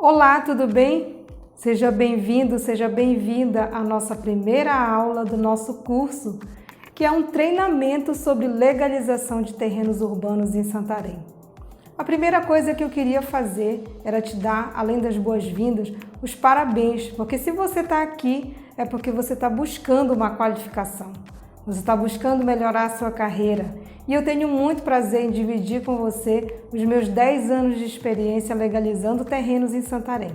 Olá, tudo bem? Seja bem-vindo, seja bem-vinda à nossa primeira aula do nosso curso, que é um treinamento sobre legalização de terrenos urbanos em Santarém. A primeira coisa que eu queria fazer era te dar, além das boas-vindas, os parabéns, porque se você está aqui é porque você está buscando uma qualificação, você está buscando melhorar a sua carreira. E eu tenho muito prazer em dividir com você os meus 10 anos de experiência legalizando terrenos em Santarém.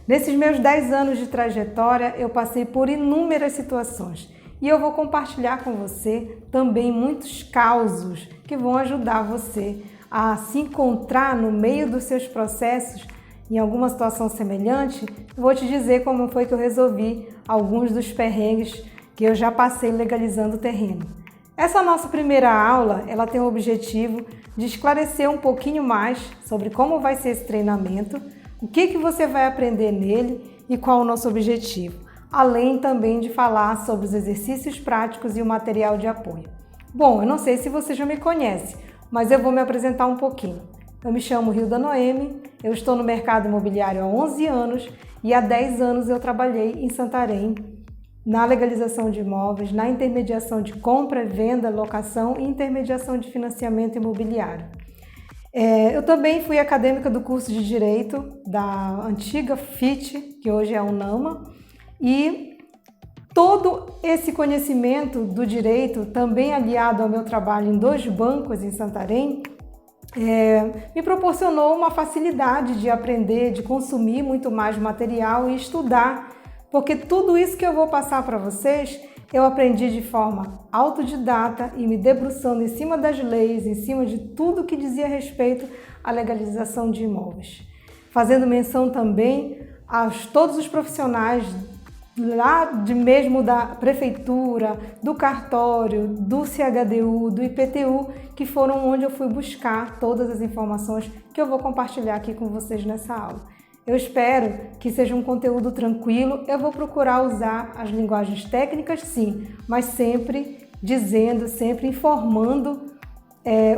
Nesses meus 10 anos de trajetória, eu passei por inúmeras situações e eu vou compartilhar com você também muitos causos que vão ajudar você a se encontrar no meio dos seus processos em alguma situação semelhante. Vou te dizer como foi que eu resolvi alguns dos perrengues que eu já passei legalizando o terreno. Essa nossa primeira aula, ela tem o objetivo de esclarecer um pouquinho mais sobre como vai ser esse treinamento, o que você vai aprender nele e qual o nosso objetivo, além também de falar sobre os exercícios práticos e o material de apoio. Bom, eu não sei se você já me conhece, mas eu vou me apresentar um pouquinho. Eu me chamo Hilda Noemi, eu estou no mercado imobiliário há 11 anos e há 10 anos eu trabalhei em Santarém, na legalização de imóveis, na intermediação de compra, venda, locação e intermediação de financiamento imobiliário. Eu também fui acadêmica do curso de Direito da antiga FIT, que hoje é a UNAMA, e todo esse conhecimento do direito, também aliado ao meu trabalho em 2 bancos em Santarém, me proporcionou uma facilidade de aprender, de consumir muito mais material e estudar, porque tudo isso que eu vou passar para vocês, eu aprendi de forma autodidata e me debruçando em cima das leis, em cima de tudo que dizia respeito à legalização de imóveis. Fazendo menção também a todos os profissionais lá mesmo da prefeitura, do cartório, do CHDU, do IPTU, que foram onde eu fui buscar todas as informações que eu vou compartilhar aqui com vocês nessa aula. Eu espero que seja um conteúdo tranquilo. Eu vou procurar usar as linguagens técnicas, sim, mas sempre dizendo, sempre informando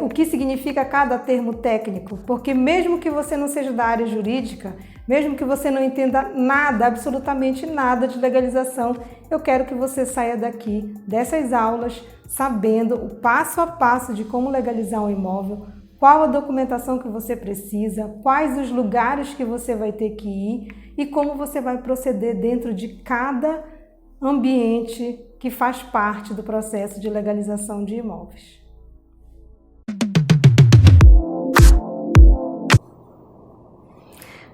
o que significa cada termo técnico, porque mesmo que você não seja da área jurídica, mesmo que você não entenda nada, absolutamente nada de legalização, eu quero que você saia daqui dessas aulas sabendo o passo a passo de como legalizar um imóvel, qual a documentação que você precisa, quais os lugares que você vai ter que ir e como você vai proceder dentro de cada ambiente que faz parte do processo de legalização de imóveis.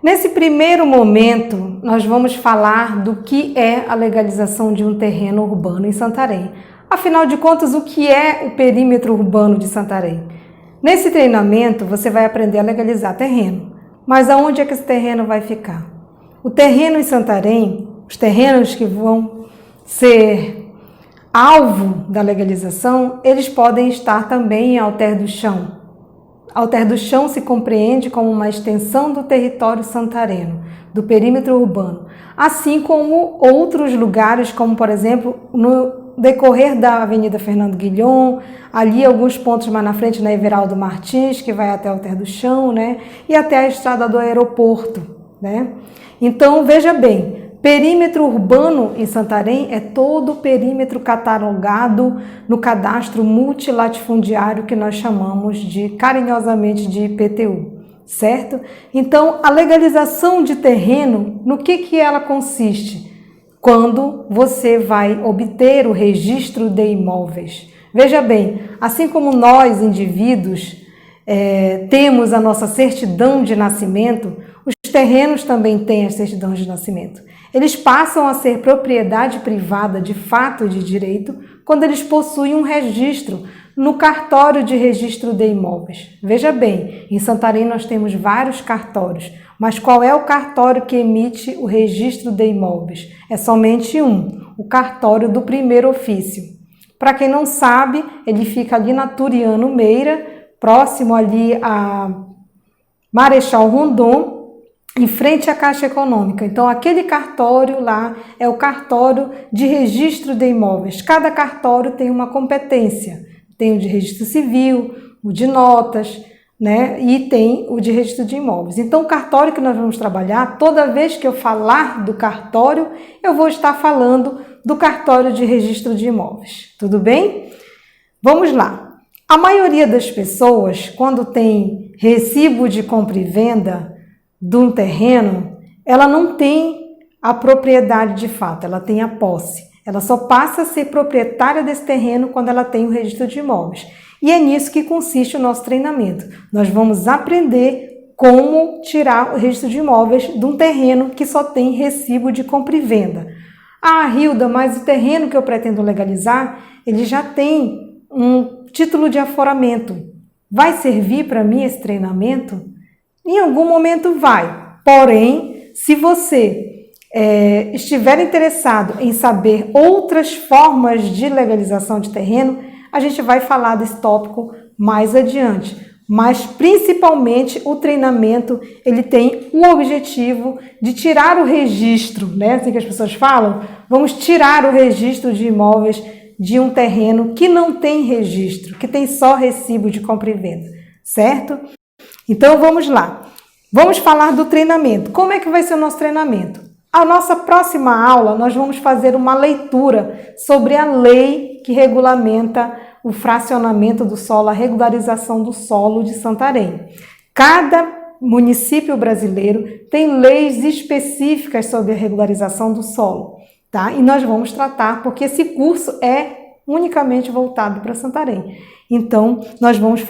Nesse primeiro momento, nós vamos falar do que é a legalização de um terreno urbano em Santarém. Afinal de contas, o que é o perímetro urbano de Santarém? Nesse treinamento, você vai aprender a legalizar terreno. Mas aonde é que esse terreno vai ficar? O terreno em Santarém, os terrenos que vão ser alvo da legalização, eles podem estar também em alter do chão. Alter do chão se compreende como uma extensão do território santareno, do perímetro urbano, assim como outros lugares, como por exemplo, no decorrer da Avenida Fernando Guilhom, ali alguns pontos mais na frente na Everaldo Martins, que vai até Alter do Chão, né? E até a estrada do aeroporto, né? Então, veja bem, perímetro urbano em Santarém é todo o perímetro catalogado no cadastro multilatifundiário que nós chamamos carinhosamente de IPTU, certo? Então, a legalização de terreno, no que ela consiste? Quando você vai obter o registro de imóveis. Veja bem, assim como nós, indivíduos, temos a nossa certidão de nascimento, os terrenos também têm a certidão de nascimento. Eles passam a ser propriedade privada de fato e de direito quando eles possuem um registro no cartório de registro de imóveis. Veja bem, em Santarém nós temos vários cartórios, mas qual é o cartório que emite o registro de imóveis? É somente um, o cartório do primeiro ofício. Para quem não sabe, ele fica ali na Turiano Meira, próximo ali a Marechal Rondon, em frente à Caixa Econômica. Então, aquele cartório lá é o cartório de registro de imóveis. Cada cartório tem uma competência. Tem o de registro civil, o de notas, né? E tem o de registro de imóveis. Então, o cartório que nós vamos trabalhar, toda vez que eu falar do cartório, eu vou estar falando do cartório de registro de imóveis. Tudo bem? Vamos lá. A maioria das pessoas, quando tem recibo de compra e venda de um terreno, ela não tem a propriedade de fato, ela tem a posse. Ela só passa a ser proprietária desse terreno quando ela tem o registro de imóveis. E é nisso que consiste o nosso treinamento. Nós vamos aprender como tirar o registro de imóveis de um terreno que só tem recibo de compra e venda. Ah, Hilda, mas o terreno que eu pretendo legalizar, ele já tem um título de aforamento. Vai servir para mim esse treinamento? Em algum momento vai. Porém, se você estiver interessado em saber outras formas de legalização de terreno, a gente vai falar desse tópico mais adiante. Mas, principalmente, o treinamento, ele tem o objetivo de tirar o registro, né? Assim que as pessoas falam, vamos tirar o registro de imóveis de um terreno que não tem registro, que tem só recibo de compra e venda, certo? Então, vamos lá. Vamos falar do treinamento. Como é que vai ser o nosso treinamento? A nossa próxima aula, nós vamos fazer uma leitura sobre a lei que regulamenta o fracionamento do solo, a regularização do solo de Santarém. Cada município brasileiro tem leis específicas sobre a regularização do solo, tá? E nós vamos tratar, porque esse curso é unicamente voltado para Santarém. Então, nós vamos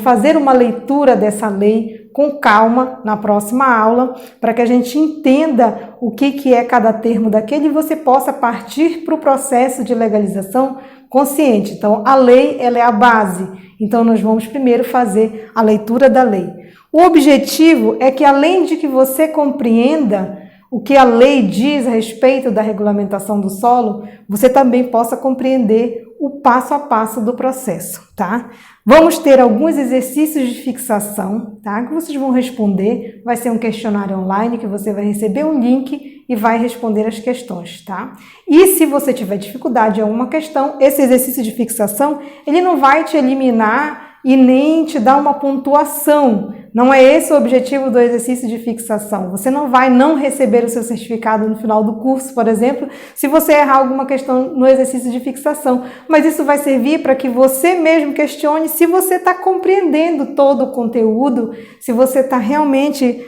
fazer uma leitura dessa lei com calma na próxima aula, para que a gente entenda o que é cada termo daquele e você possa partir para o processo de legalização consciente. Então, a lei, ela é a base. Então, nós vamos primeiro fazer a leitura da lei. O objetivo é que, além de que você compreenda o que a lei diz a respeito da regulamentação do solo, você também possa compreender o passo a passo do processo, tá? Vamos ter alguns exercícios de fixação, tá? Que vocês vão responder, vai ser um questionário online que você vai receber um link e vai responder as questões, tá? E se você tiver dificuldade em alguma questão, esse exercício de fixação, ele não vai te eliminar e nem te dar uma pontuação. Não é esse o objetivo do exercício de fixação. Você não vai não receber o seu certificado no final do curso, por exemplo, se você errar alguma questão no exercício de fixação. Mas isso vai servir para que você mesmo questione se você está compreendendo todo o conteúdo, se você está realmente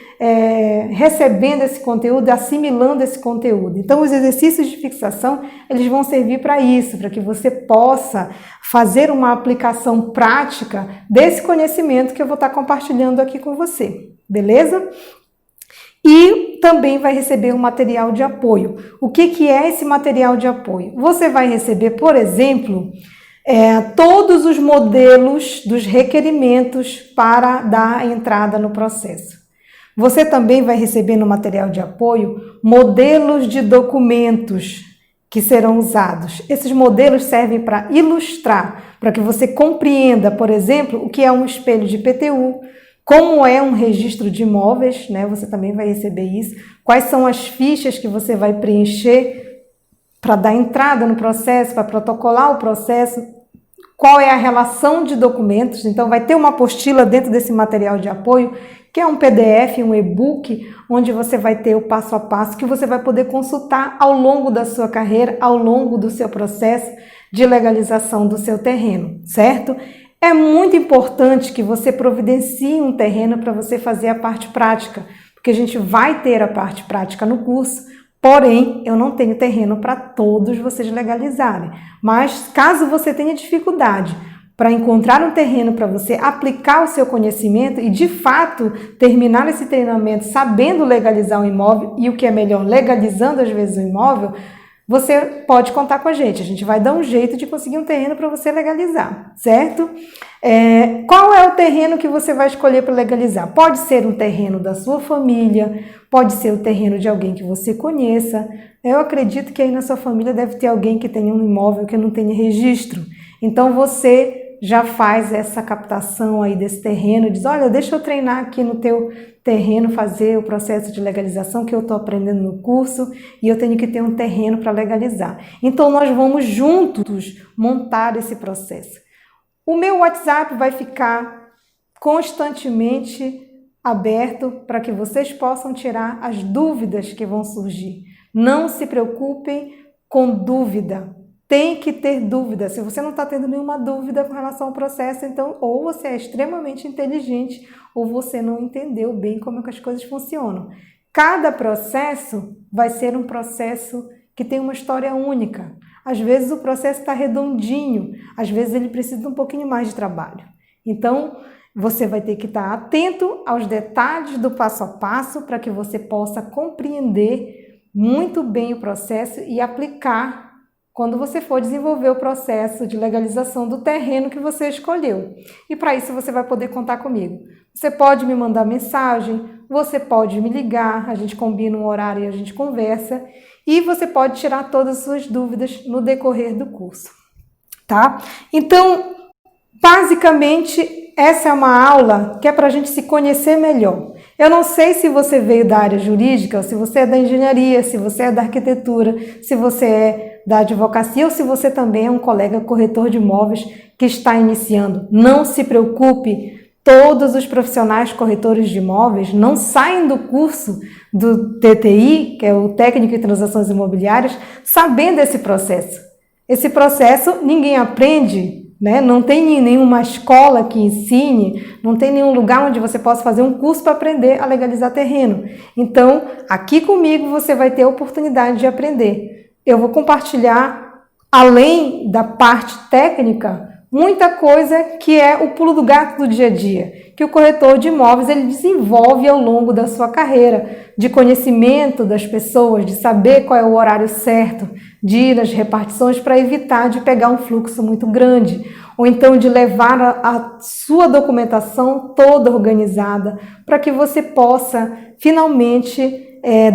recebendo esse conteúdo, assimilando esse conteúdo. Então, os exercícios de fixação, eles vão servir para isso, para que você possa fazer uma aplicação prática desse conhecimento que eu vou estar compartilhando aqui com você, beleza? E também vai receber um material de apoio. O que é esse material de apoio? Você vai receber, por exemplo, todos os modelos dos requerimentos para dar entrada no processo. Você também vai receber no material de apoio modelos de documentos que serão usados. Esses modelos servem para ilustrar, para que você compreenda, por exemplo, o que é um espelho de IPTU, como é um registro de imóveis, né? Você também vai receber isso, quais são as fichas que você vai preencher para dar entrada no processo, para protocolar o processo, qual é a relação de documentos. Então, vai ter uma apostila dentro desse material de apoio, que é um PDF, um e-book, onde você vai ter o passo a passo que você vai poder consultar ao longo da sua carreira, ao longo do seu processo de legalização do seu terreno, certo? É muito importante que você providencie um terreno para você fazer a parte prática, porque a gente vai ter a parte prática no curso, porém, eu não tenho terreno para todos vocês legalizarem. Mas, caso você tenha dificuldade para encontrar um terreno para você aplicar o seu conhecimento e, de fato, terminar esse treinamento sabendo legalizar um imóvel e o que é melhor, legalizando às vezes o imóvel, você pode contar com a gente vai dar um jeito de conseguir um terreno para você legalizar, certo? Qual é o terreno que você vai escolher para legalizar? Pode ser um terreno da sua família, pode ser o terreno de alguém que você conheça. Eu acredito que aí na sua família deve ter alguém que tenha um imóvel que não tenha registro. Então, você já faz essa captação aí desse terreno, diz, olha, deixa eu treinar aqui no teu terreno, fazer o processo de legalização que eu estou aprendendo no curso e eu tenho que ter um terreno para legalizar. Então, nós vamos juntos montar esse processo. O meu WhatsApp vai ficar constantemente aberto para que vocês possam tirar as dúvidas que vão surgir. Não se preocupem com dúvida. Tem que ter dúvida. Se você não está tendo nenhuma dúvida com relação ao processo, então ou você é extremamente inteligente ou você não entendeu bem como é que as coisas funcionam. Cada processo vai ser um processo que tem uma história única. Às vezes o processo está redondinho, às vezes ele precisa de um pouquinho mais de trabalho. Então, você vai ter que estar atento aos detalhes do passo a passo para que você possa compreender muito bem o processo e aplicar quando você for desenvolver o processo de legalização do terreno que você escolheu. E para isso você vai poder contar comigo. Você pode me mandar mensagem, você pode me ligar, a gente combina um horário e a gente conversa, e você pode tirar todas as suas dúvidas no decorrer do curso, tá? Então, basicamente, essa é uma aula que é para a gente se conhecer melhor. Eu não sei se você veio da área jurídica, ou se você é da engenharia, se você é da arquitetura, se você é da advocacia ou se você também é um colega corretor de imóveis que está iniciando. Não se preocupe, todos os profissionais corretores de imóveis não saem do curso do TTI, que é o Técnico em Transações Imobiliárias, sabendo esse processo. Esse processo ninguém aprende, né? Não tem nenhuma escola que ensine, não tem nenhum lugar onde você possa fazer um curso para aprender a legalizar terreno. Então, aqui comigo você vai ter a oportunidade de aprender. Eu vou compartilhar, além da parte técnica, muita coisa que é o pulo do gato do dia a dia, que o corretor de imóveis ele desenvolve ao longo da sua carreira, de conhecimento das pessoas, de saber qual é o horário certo, de ir nas repartições para evitar de pegar um fluxo muito grande, ou então de levar a sua documentação toda organizada para que você possa finalmente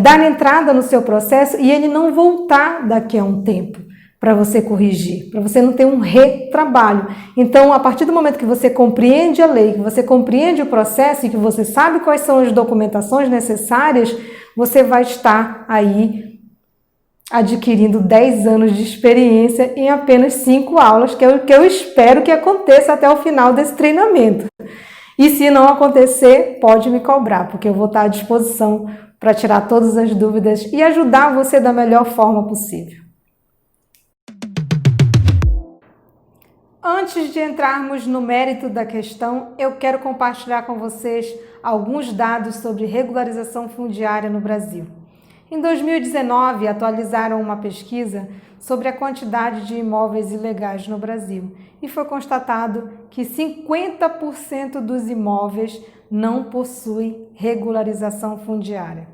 dar entrada no seu processo e ele não voltar daqui a um tempo para você corrigir, para você não ter um retrabalho. Então, a partir do momento que você compreende a lei, que você compreende o processo e que você sabe quais são as documentações necessárias, você vai estar aí adquirindo 10 anos de experiência em apenas 5 aulas, que é o que eu espero que aconteça até o final desse treinamento. E se não acontecer, pode me cobrar, porque eu vou estar à disposição para tirar todas as dúvidas e ajudar você da melhor forma possível. Antes de entrarmos no mérito da questão, eu quero compartilhar com vocês alguns dados sobre regularização fundiária no Brasil. Em 2019, atualizaram uma pesquisa sobre a quantidade de imóveis ilegais no Brasil e foi constatado que 50% dos imóveis não possuem regularização fundiária.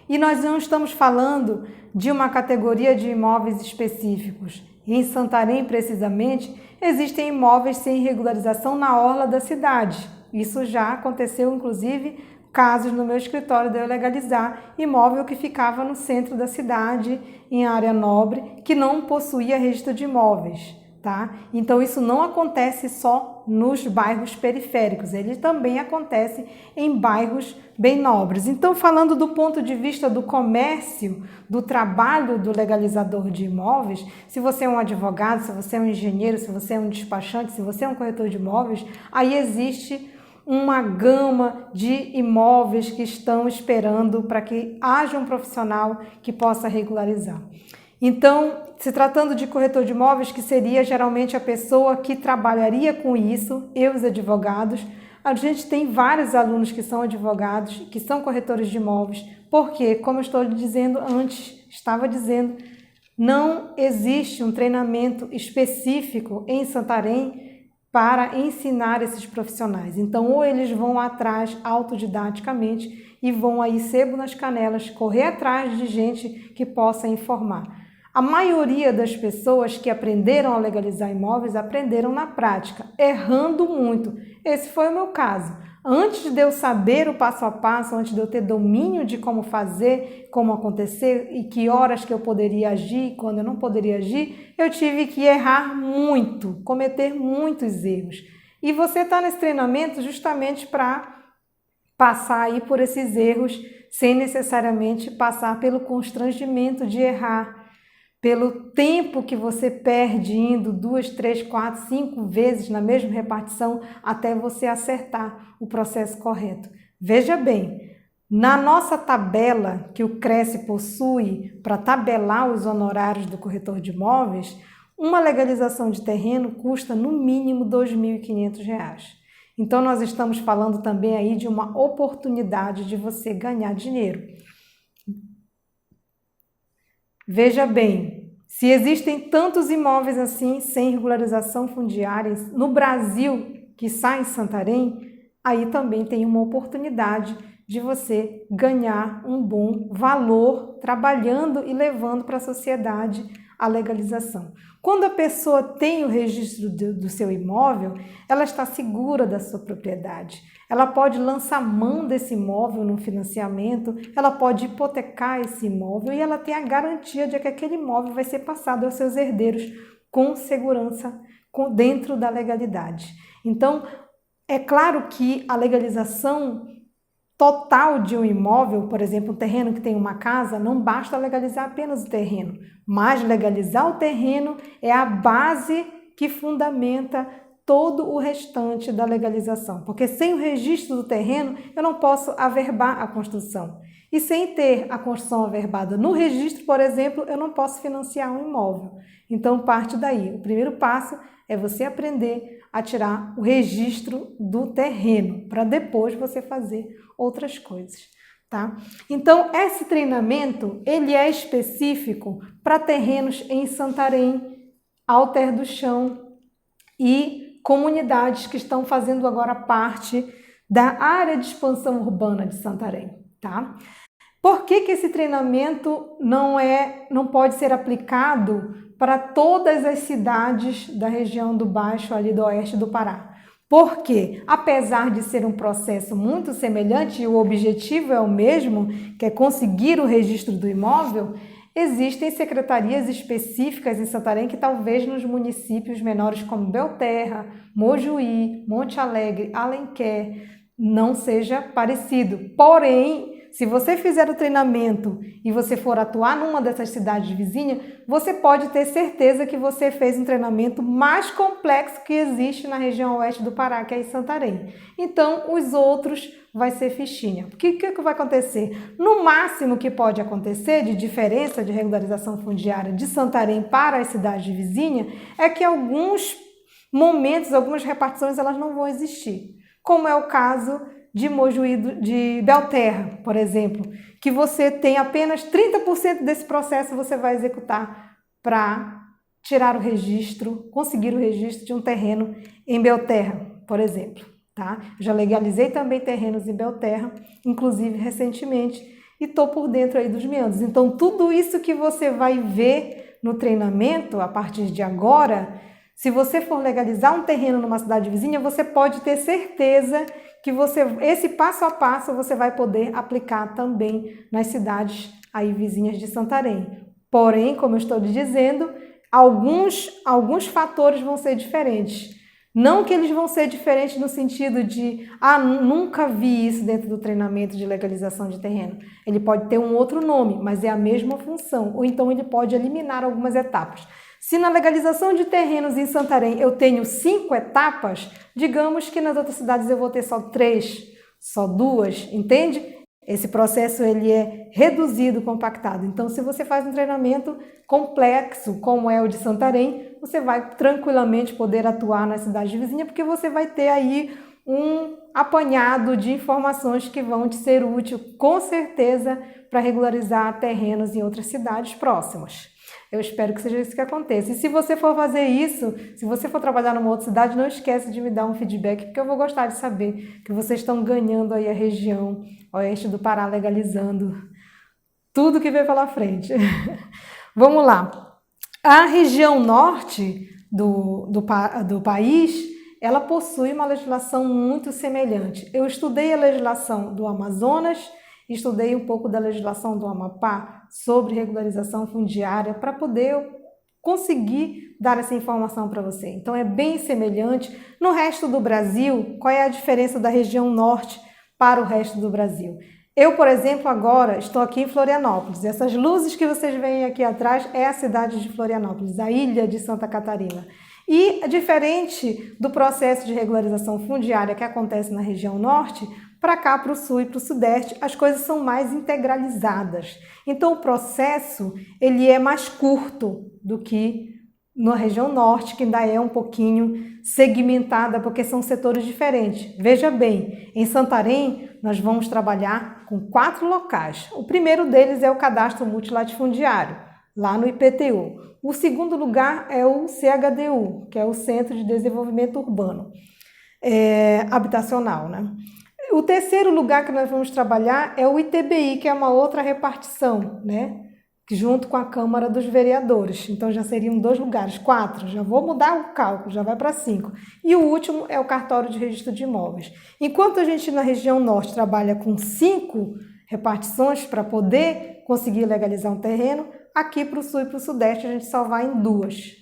E nós não estamos falando de uma categoria de imóveis específicos. Em Santarém, precisamente, existem imóveis sem regularização na orla da cidade. Isso já aconteceu, inclusive, casos no meu escritório de eu legalizar imóvel que ficava no centro da cidade, em área nobre, que não possuía registro de imóveis, tá? Então, isso não acontece só nos bairros periféricos, ele também acontece em bairros bem nobres. Então, falando do ponto de vista do comércio, do trabalho do legalizador de imóveis, se você é um advogado, se você é um engenheiro, se você é um despachante, se você é um corretor de imóveis, aí existe uma gama de imóveis que estão esperando para que haja um profissional que possa regularizar. Então, se tratando de corretor de imóveis, que seria geralmente a pessoa que trabalharia com isso, e os advogados, a gente tem vários alunos que são advogados, que são corretores de imóveis, porque, como eu estou dizendo antes, não existe um treinamento específico em Santarém para ensinar esses profissionais. Então, ou eles vão atrás autodidaticamente e vão aí sebo nas canelas, correr atrás de gente que possa informar. A maioria das pessoas que aprenderam a legalizar imóveis aprenderam na prática, errando muito. Esse foi o meu caso. Antes de eu saber o passo a passo, antes de eu ter domínio de como fazer, como acontecer e que horas que eu poderia agir, quando eu não poderia agir, eu tive que errar muito, cometer muitos erros. E você está nesse treinamento justamente para passar aí por esses erros sem necessariamente passar pelo constrangimento de errar. pelo tempo que você perde indo 2, 3, 4, 5 vezes na mesma repartição até você acertar o processo correto. Veja bem, na nossa tabela que o Cresce possui para tabelar os honorários do corretor de imóveis, uma legalização de terreno custa no mínimo R$ 2.500. Então nós estamos falando também aí de uma oportunidade de você ganhar dinheiro. Veja bem, se existem tantos imóveis assim sem regularização fundiária no Brasil, quiçá em Santarém, aí também tem uma oportunidade de você ganhar um bom valor trabalhando e levando para a sociedade a legalização. Quando a pessoa tem o registro do seu imóvel, ela está segura da sua propriedade. Ela pode lançar mão desse imóvel no financiamento, ela pode hipotecar esse imóvel e ela tem a garantia de que aquele imóvel vai ser passado aos seus herdeiros com segurança, dentro da legalidade. Então, é claro que a legalização total de um imóvel, por exemplo, um terreno que tem uma casa, não basta legalizar apenas o terreno, mas legalizar o terreno é a base que fundamenta todo o restante da legalização, porque sem o registro do terreno eu não posso averbar a construção. E sem ter a construção averbada no registro, por exemplo, eu não posso financiar um imóvel. Então parte daí. O primeiro passo é você aprender a tirar o registro do terreno, para depois você fazer outras coisas, tá? Então esse treinamento, ele é específico para terrenos em Santarém, Alter do Chão e comunidades que estão fazendo agora parte da área de expansão urbana de Santarém, tá? Por que esse treinamento não pode ser aplicado para todas as cidades da região do Baixo, ali do oeste do Pará? Porque, apesar de ser um processo muito semelhante e o objetivo é o mesmo, que é conseguir o registro do imóvel, existem secretarias específicas em Santarém que talvez nos municípios menores como Belterra, Mojuí, Monte Alegre, Alenquer, não seja parecido. Porém, se você fizer o treinamento e você for atuar numa dessas cidades vizinhas, você pode ter certeza que você fez um treinamento mais complexo que existe na região oeste do Pará, que é em Santarém. Então, os outros vai ser fichinha. O que vai acontecer? No máximo que pode acontecer de diferença de regularização fundiária de Santarém para as cidades vizinhas é que alguns momentos, algumas repartições, elas não vão existir. Como é o caso de Mojuí, de Belterra, por exemplo, que você tem apenas 30% desse processo você vai executar para tirar o registro, conseguir o registro de um terreno em Belterra, por exemplo, tá? Já legalizei também terrenos em Belterra, inclusive recentemente, e estou por dentro aí dos meandros. Então, tudo isso que você vai ver no treinamento, a partir de agora, se você for legalizar um terreno numa cidade vizinha, você pode ter certeza que esse passo a passo você vai poder aplicar também nas cidades aí vizinhas de Santarém. Porém, como eu estou lhe dizendo, alguns fatores vão ser diferentes. Não que eles vão ser diferentes no sentido de, nunca vi isso dentro do treinamento de legalização de terreno. Ele pode ter um outro nome, mas é a mesma função. Ou então ele pode eliminar algumas etapas. Se na legalização de terrenos em Santarém eu tenho 5 etapas, digamos que nas outras cidades eu vou ter só 3, só 2, entende? Esse processo ele é reduzido, compactado. Então, se você faz um treinamento complexo, como é o de Santarém, você vai tranquilamente poder atuar na cidade vizinha, porque você vai ter aí um apanhado de informações que vão te ser útil, com certeza, para regularizar terrenos em outras cidades próximas. Eu espero que seja isso que aconteça. E se você for fazer isso, se você for trabalhar numa outra cidade, não esquece de me dar um feedback, porque eu vou gostar de saber que vocês estão ganhando aí a região oeste do Pará, legalizando tudo que vem pela frente. Vamos lá. A região norte do país, ela possui uma legislação muito semelhante. Eu estudei a legislação do Amazonas, estudei um pouco da legislação do Amapá sobre regularização fundiária para poder conseguir dar essa informação para você. Então é bem semelhante. No resto do Brasil, qual é a diferença da região norte para o resto do Brasil? Eu, por exemplo, agora estou aqui em Florianópolis. Essas luzes que vocês veem aqui atrás é a cidade de Florianópolis, a ilha de Santa Catarina. E, diferente do processo de regularização fundiária que acontece na região norte, para cá, para o sul e para o sudeste, as coisas são mais integralizadas. Então, o processo ele é mais curto do que na região norte, que ainda é um pouquinho segmentada, porque são setores diferentes. Veja bem, em Santarém, nós vamos trabalhar com 4 locais. O primeiro deles é o cadastro multilatifundiário, lá no IPTU. O segundo lugar é o CHDU, que é o Centro de Desenvolvimento Urbano Habitacional, né? O terceiro lugar que nós vamos trabalhar é o ITBI, que é uma outra repartição, né? Junto com a Câmara dos Vereadores. Então já seriam 2 lugares, 4. Já vou mudar o cálculo, já vai para 5. E o último é o cartório de registro de imóveis. Enquanto a gente na região norte trabalha com 5 repartições para poder conseguir legalizar um terreno, aqui para o sul e para o sudeste a gente só vai em 2.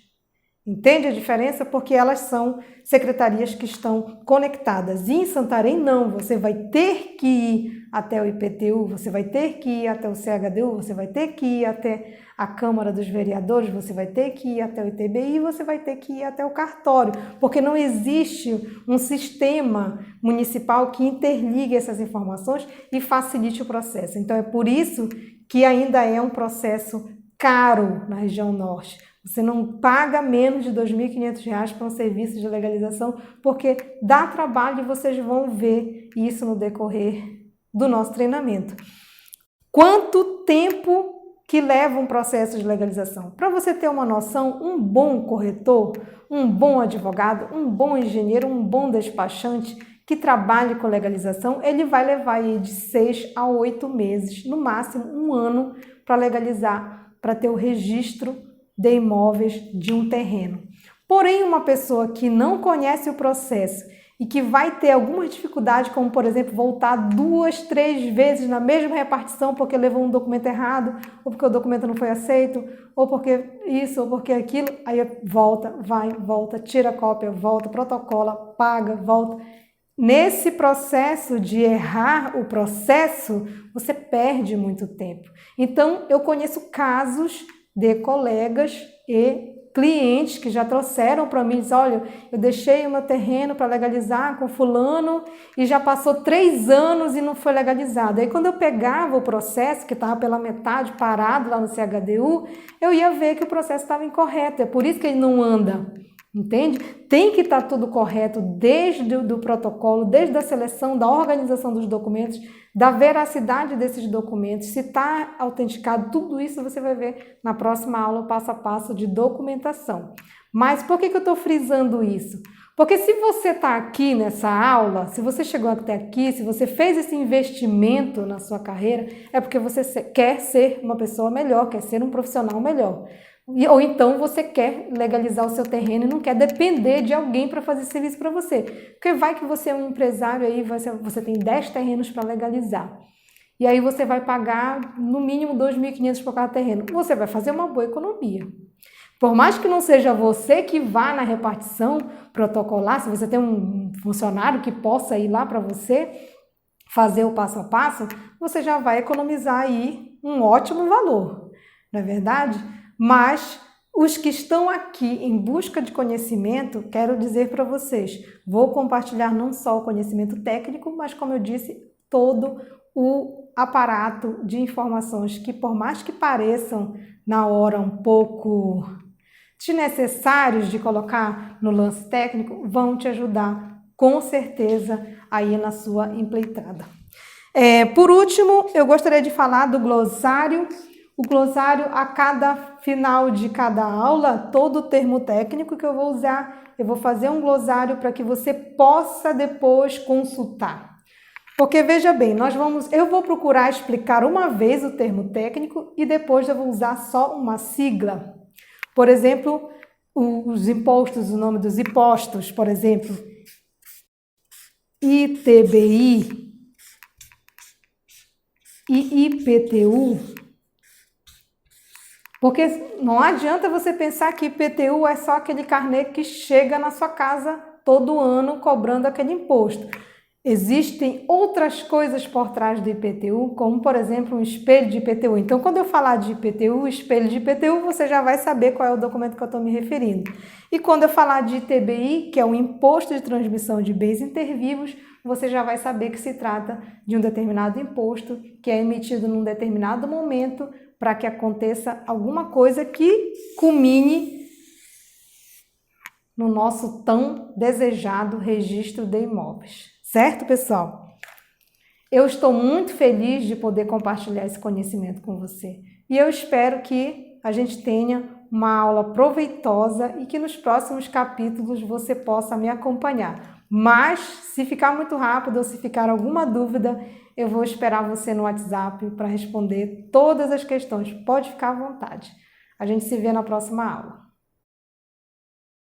Entende a diferença? Porque elas são secretarias que estão conectadas. E em Santarém, não. Você vai ter que ir até o IPTU, você vai ter que ir até o CHDU, você vai ter que ir até a Câmara dos Vereadores, você vai ter que ir até o ITBI, você vai ter que ir até o cartório, porque não existe um sistema municipal que interligue essas informações e facilite o processo. Então, é por isso que ainda é um processo caro na região norte. Você não paga menos de R$ 2.500 para um serviço de legalização, porque dá trabalho e vocês vão ver isso no decorrer do nosso treinamento. Quanto tempo que leva um processo de legalização? Para você ter uma noção, um bom corretor, um bom advogado, um bom engenheiro, um bom despachante que trabalhe com legalização, ele vai levar aí de 6 a 8 meses, no máximo 1 ano, para legalizar, para ter o registro de imóveis de um terreno. Porém, uma pessoa que não conhece o processo e que vai ter alguma dificuldade, como por exemplo voltar 2, 3 vezes na mesma repartição porque levou um documento errado, ou porque o documento não foi aceito, ou porque isso, ou porque aquilo, aí volta, vai, volta, tira a cópia, volta, protocola, paga, volta. Nesse processo de errar o processo, você perde muito tempo. Então, eu conheço casos de colegas e clientes que já trouxeram para mim, dizem, olha, eu deixei o meu terreno para legalizar com fulano e já passou 3 anos e não foi legalizado. Aí quando eu pegava o processo, que estava pela metade parado lá no CHDU, eu ia ver que o processo estava incorreto, é por isso que ele não anda. Entende? Tem que estar tudo correto desde o protocolo, desde a seleção, da organização dos documentos, da veracidade desses documentos, se está autenticado, tudo isso você vai ver na próxima aula, passo a passo de documentação. Mas por que eu estou frisando isso? Porque se você está aqui nessa aula, se você chegou até aqui, se você fez esse investimento na sua carreira, é porque você quer ser uma pessoa melhor, quer ser um profissional melhor. Ou então você quer legalizar o seu terreno e não quer depender de alguém para fazer serviço para você. Porque vai que você é um empresário aí, você tem 10 terrenos para legalizar. E aí você vai pagar no mínimo R$ 2.500 por cada terreno. Você vai fazer uma boa economia. Por mais que não seja você que vá na repartição protocolar, se você tem um funcionário que possa ir lá para você fazer o passo a passo, você já vai economizar aí um ótimo valor, não é verdade? Mas os que estão aqui em busca de conhecimento, quero dizer para vocês, vou compartilhar não só o conhecimento técnico, mas como eu disse, todo o aparato de informações que, por mais que pareçam na hora um pouco desnecessários de colocar no lance técnico, vão te ajudar com certeza aí na sua empreitada. Por último, eu gostaria de falar do glossário. O glossário, a cada final de cada aula, todo o termo técnico que eu vou usar, eu vou fazer um glossário para que você possa depois consultar. Porque veja bem, eu vou procurar explicar uma vez o termo técnico e depois eu vou usar só uma sigla. Por exemplo, os impostos, o nome dos impostos, por exemplo, ITBI e IPTU. Porque não adianta você pensar que IPTU é só aquele carnê que chega na sua casa todo ano cobrando aquele imposto. Existem outras coisas por trás do IPTU, como, por exemplo, um espelho de IPTU. Então, quando eu falar de IPTU, espelho de IPTU, você já vai saber qual é o documento que eu estou me referindo. E quando eu falar de ITBI, que é o Imposto de Transmissão de Bens Intervivos, você já vai saber que se trata de um determinado imposto que é emitido num determinado momento para que aconteça alguma coisa que culmine no nosso tão desejado registro de imóveis. Certo, pessoal? Eu estou muito feliz de poder compartilhar esse conhecimento com você. E eu espero que a gente tenha uma aula proveitosa e que nos próximos capítulos você possa me acompanhar. Mas, se ficar muito rápido ou se ficar alguma dúvida, eu vou esperar você no WhatsApp para responder todas as questões. Pode ficar à vontade. A gente se vê na próxima aula.